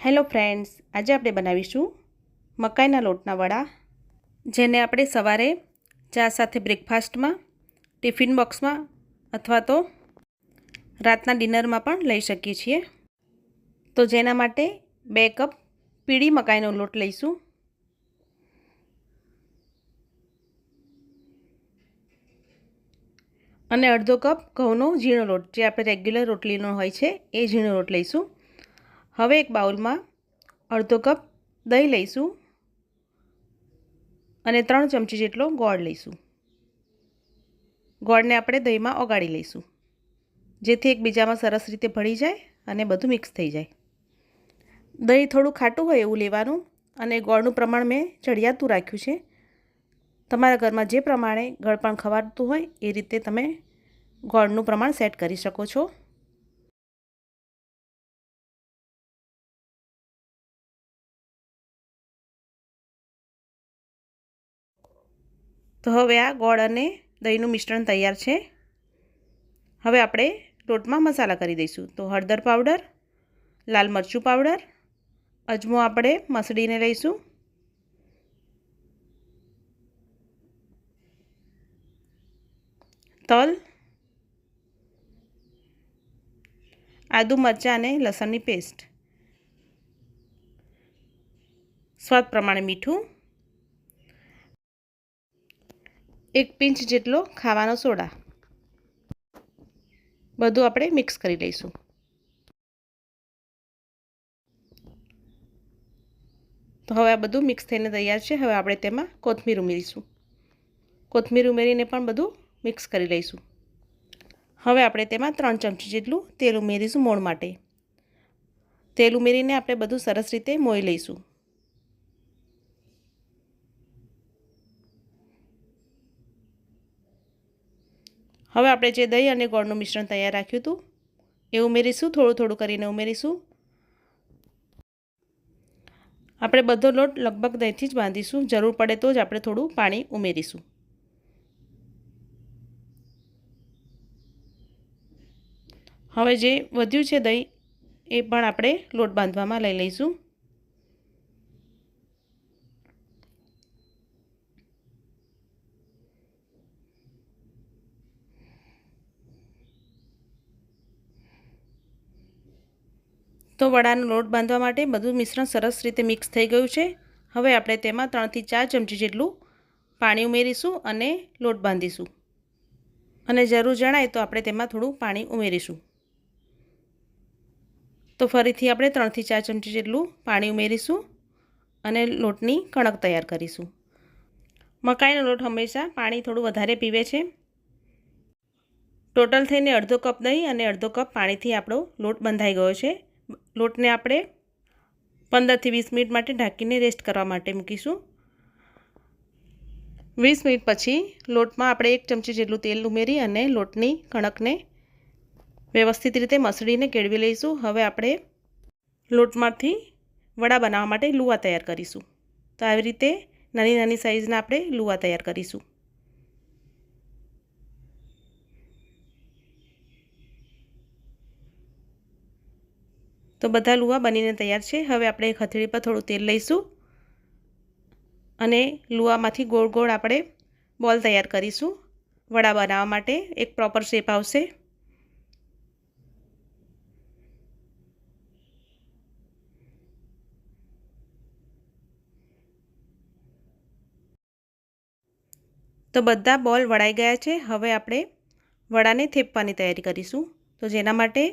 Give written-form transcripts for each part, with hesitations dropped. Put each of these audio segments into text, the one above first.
Hello friends, આજે આપણે બનાવીશું મકાઈના લોટના વડા, જેને આપણે સવારે ચા સાથે બ્રેકફાસ્ટમાં, ટિફિન બોક્સમાં અથવા તો રાતના ડિનરમાં પણ લઈ શકીએ છીએ. તો જેના માટે 2 કપ પીળી મકાઈનો લોટ લઈશું. અને અડધો કપ ઘઉંનો ઝીણો લોટ, જે આપણે રેગ્યુલર રોટલીનો હોય છે એ ઝીણો લોટ લઈશું. હવે એક બાઉલમાં અડધો કપ દહીં લઈશું અને 3 ચમચી જેટલો ગોળ લઈશું. ગોળને આપણે દહીંમાં ઓગાળી લઈશું, જેથી એકબીજામાં સરસ રીતે ભળી જાય અને બધું મિક્સ થઈ જાય. દહીં થોડું ખાટું હોય એવું લેવાનું અને ગોળનું પ્રમાણ મેં ચડિયાતું રાખ્યું છે. તમારા ઘરમાં જે પ્રમાણે ગળપણ ખવાતું હોય એ રીતે તમે ગોળનું પ્રમાણ સેટ કરી શકો છો. તો હવે આ ગોળ અને દહીંનું મિશ્રણ તૈયાર છે. હવે આપણે લોટમાં મસાલા કરી દઈશું. તો હળદર પાવડર, લાલ મરચું પાવડર, અજમો આપણે મસળીને લઈશું, તલ, આદુ મરચાં અને લસણની પેસ્ટ, સ્વાદ પ્રમાણે મીઠું, 1 પિંચ જેટલો ખાવાનો સોડા, બધું આપણે મિક્સ કરી લઈશું. તો હવે આ બધું મિક્સ થઈને તૈયાર છે. હવે આપણે તેમાં કોથમીર ઉમેરીશું. કોથમીર ઉમેરીને પણ બધું મિક્સ કરી લઈશું. હવે આપણે તેમાં 3 ચમચી જેટલું તેલ ઉમેરીશું મોણ માટે. તેલ ઉમેરીને આપણે બધું સરસ રીતે મોઈ લઈશું. હવે આપણે જે દહીં અને ગોળનું મિશ્રણ તૈયાર રાખ્યું હતું એ ઉમેરીશું. થોડું થોડું કરીને ઉમેરીશું. આપણે બધો લોટ લગભગ દહીંથી જ બાંધીશું. જરૂર પડે તો જ આપણે થોડું પાણી ઉમેરીશું. હવે જે વધ્યું છે દહીં એ પણ આપણે લોટ બાંધવામાં લઈ લઈશું. તો વડાનો લોટ બાંધવા માટે બધું મિશ્રણ સરસ રીતે મિક્સ થઈ ગયું છે. હવે આપણે તેમાં 3 થી 4 ચમચી જેટલું પાણી ઉમેરીશું અને લોટ બાંધીશું. અને જરૂર જણાય તો આપણે તેમાં થોડું પાણી ઉમેરીશું. તો ફરીથી આપણે 3 થી 4 ચમચી જેટલું પાણી ઉમેરીશું અને લોટની કણક તૈયાર કરીશું. મકાઈનો લોટ હંમેશા પાણી થોડું વધારે પીવે છે. ટોટલ થઈને અડધો કપ દહીં અને અડધો કપ પાણીથી આપણો લોટ બંધાઈ ગયો છે. લોટને આપણે 15 થી 20 મિનિટ માટે ઢાંકીને રેસ્ટ કરવા માટે મૂકીશું. 20 મિનિટ પછી લોટમાં આપણે 1 ચમચી જેટલું તેલ ઉમેરી અને લોટની કણકને વ્યવસ્થિત રીતે મસળીને કેળવી લઈશું. હવે આપણે લોટમાંથી વડા બનાવવા માટે લુવા તૈયાર કરીશું. તો આવી રીતે નાની નાની સાઈઝના આપણે લુવા તૈયાર કરીશું. તો બધા લુવા બનીને તૈયાર છે. હવે આપણે એક હથેળી પર થોડું તેલ લઈશું અને લુવામાંથી ગોળ ગોળ આપણે બોલ તૈયાર કરીશું. વડા બનાવવા માટે એક પ્રોપર શેપ આવશે. તો બધા બોલ વળાઈ ગયા છે. હવે આપણે વડાને થેપવાની તૈયારી કરીશું. તો જેના માટે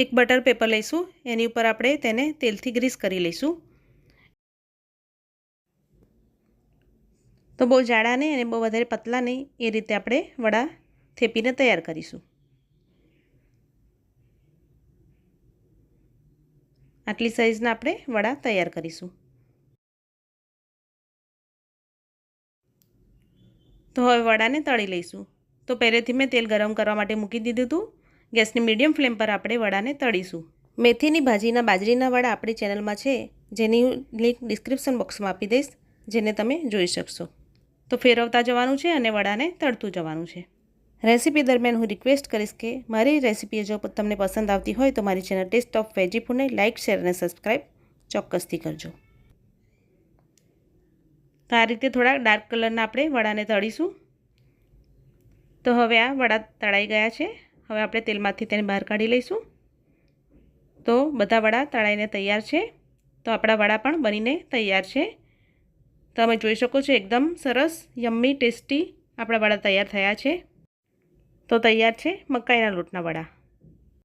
એક બટર પેપર લઈશું. એની ઉપર આપણે તેને તેલથી ગ્રીસ કરી લઈશું. તો બહુ જાડા નહીં અને બહુ વધારે પતલા નહીં, એ રીતે આપણે વડા થેપીને તૈયાર કરીશું. આટલી સાઈઝના આપણે વડા તૈયાર કરીશું. તો હવે વડાને તળી લઈશું. તો પહેલેથી મેં તેલ ગરમ કરવા માટે મૂકી દીધું હતું. ગેસની મીડિયમ ફ્લેમ પર આપણે વડાને તળીશું. મેથીની ભાજીના બાજરીના વડા આપણી ચેનલમાં છે, જેની લિંક ડિસ્ક્રિપ્શન બોક્સમાં આપી દઈશ, જેને તમે જોઈ શકશો. તો ફેરવતા જવાનું છે અને વડાને તળતું જવાનું છે. રેસીપી દરમિયાન હું રિક્વેસ્ટ કરીશ કે મારી રેસીપી જો તમને પસંદ આવતી હોય તો મારી ચેનલ ટેસ્ટ ઓફ વેજી ફૂડને લાઇક, શેર અને સબસ્ક્રાઈબ ચોક્કસથી કરજો. તો આ રીતે થોડા ડાર્ક કલરના આપણે વડાને તળીશું. તો હવે આ વડા તળાઈ ગયા છે. હવે આપણે તેલમાંથી તેને બહાર કાઢી લઈશું. તો બધા વડા તળાઈને તૈયાર છે. તો આપણા વડા પણ બનીને તૈયાર છે. તમે જોઈ શકો છો એકદમ સરસ યમ્મી ટેસ્ટી આપણા વડા તૈયાર થયા છે. તો તૈયાર છે મકાઈના લોટના વડા.